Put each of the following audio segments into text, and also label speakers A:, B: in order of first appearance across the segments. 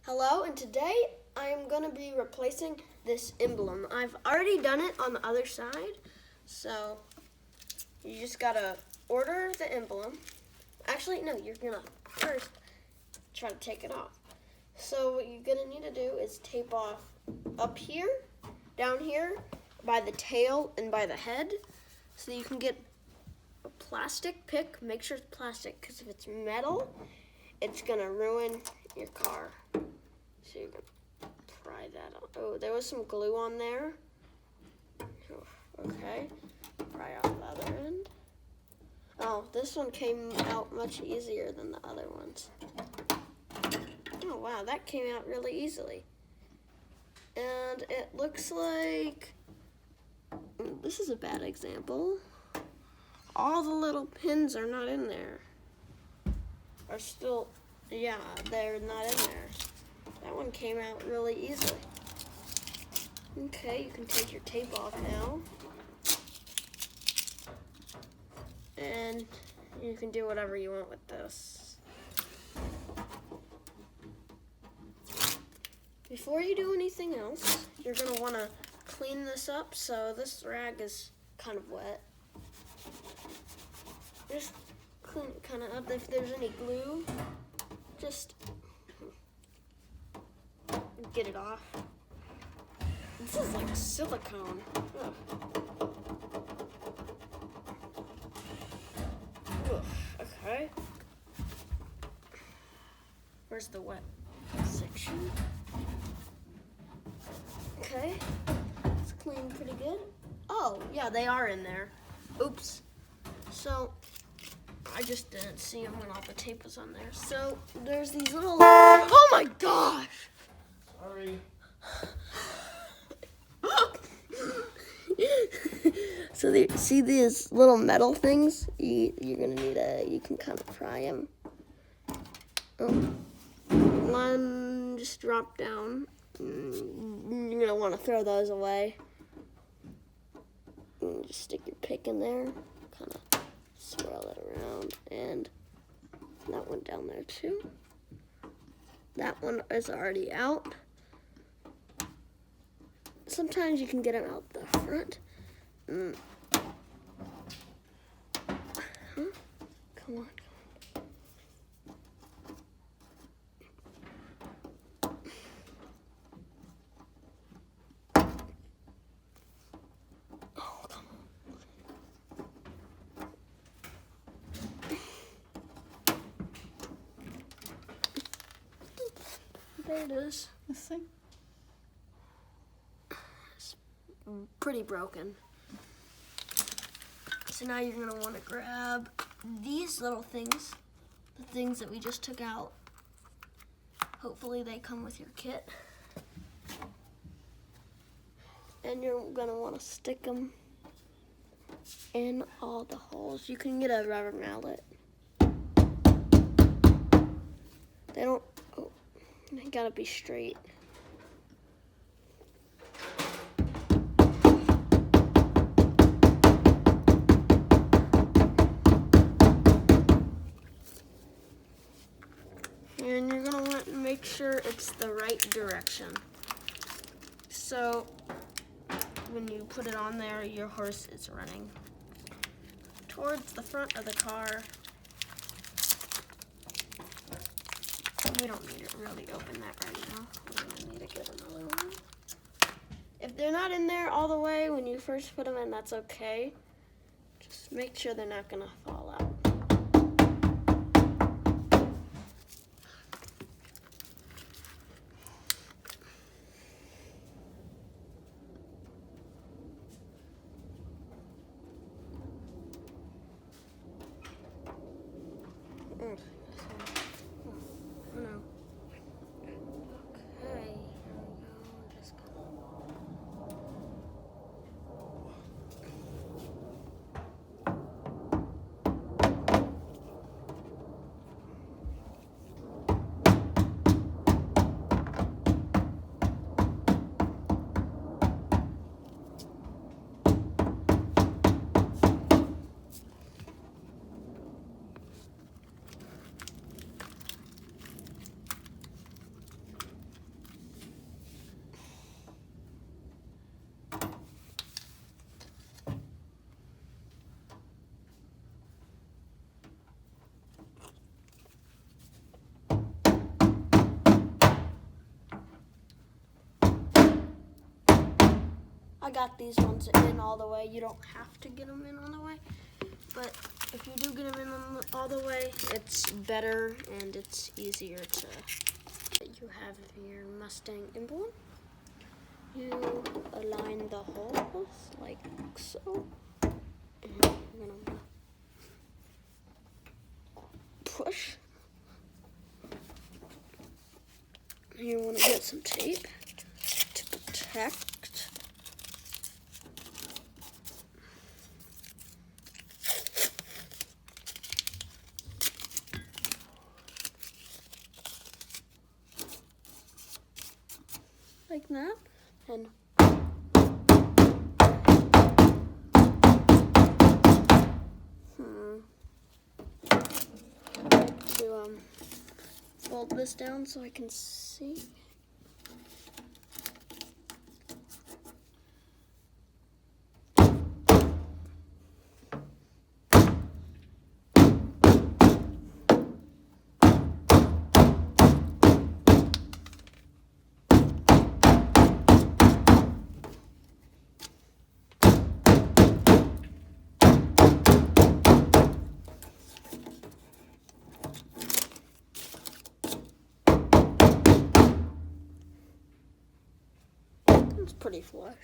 A: Hello, and today I am going to be replacing this emblem. I've already done it on the other side, so you just got to order the emblem. Actually, no, you're going to first try to take it off. So what you're going to need to do is tape off up here, down here, by the tail and by the head, so you can get a plastic pick. Make sure it's plastic, because if it's metal, it's going to ruin your car. So you can pry that off. Oh, there was some glue on there. Okay, pry off the other end. Oh, this one came out much easier than the other ones. Oh wow, that came out really easily. And it looks like, this is a bad example. All the little pins are not in there. Are still, yeah, they're not in there. That one came out really easily. Okay, you can take your tape off now. And you can do whatever you want with this. Before you do anything else, you're going to want to clean this up. So this rag is kind of wet. Just clean it kind of up. If there's any glue, just get it off. This is like silicone. Ugh. Ugh. Okay. Where's the wet section? Okay. It's clean pretty good. Oh, yeah, they are in there. Oops. So, I just didn't see them when all the tape was on there. So, there's these little... Oh my gosh!
B: Sorry.
A: So see these little metal things? You're gonna need you can kind of pry them. One just dropped down. You're gonna want to throw those away. And just stick your pick in there, kind of swirl it around, and that one down there too. That one is already out. Sometimes you can get them out the front. Huh? Come on. Oh, come on. There it is.
B: This thing?
A: Pretty broken. So now you're going to want to grab these little things, the things that we just took out. Hopefully they come with your kit. And you're going to want to stick them in all the holes. You can get a rubber mallet. They don't, oh, they got to be straight. And you're going to want to make sure it's the right direction. So when you put it on there, your horse is running towards the front of the car. We don't need to really open that right now. We're going to need to get another one. If they're not in there all the way when you first put them in, that's okay. Just make sure they're not going to fall out. I got these ones in all the way. You don't have to get them in all the way, but if you do get them in all the way, it's better and it's easier to. You have your Mustang emblem. You align the holes like so. And you're gonna push. You want to get some tape to protect. Like that. And to fold this down so I can see. It's pretty flush.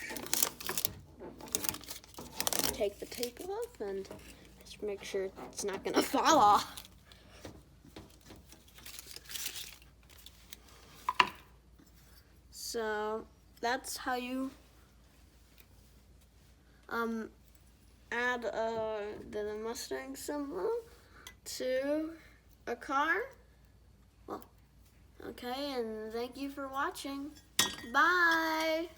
A: Take the tape off and just make sure it's not gonna fall off. So that's how you add the Mustang symbol to a car. Well, okay, and thank you for watching. Bye!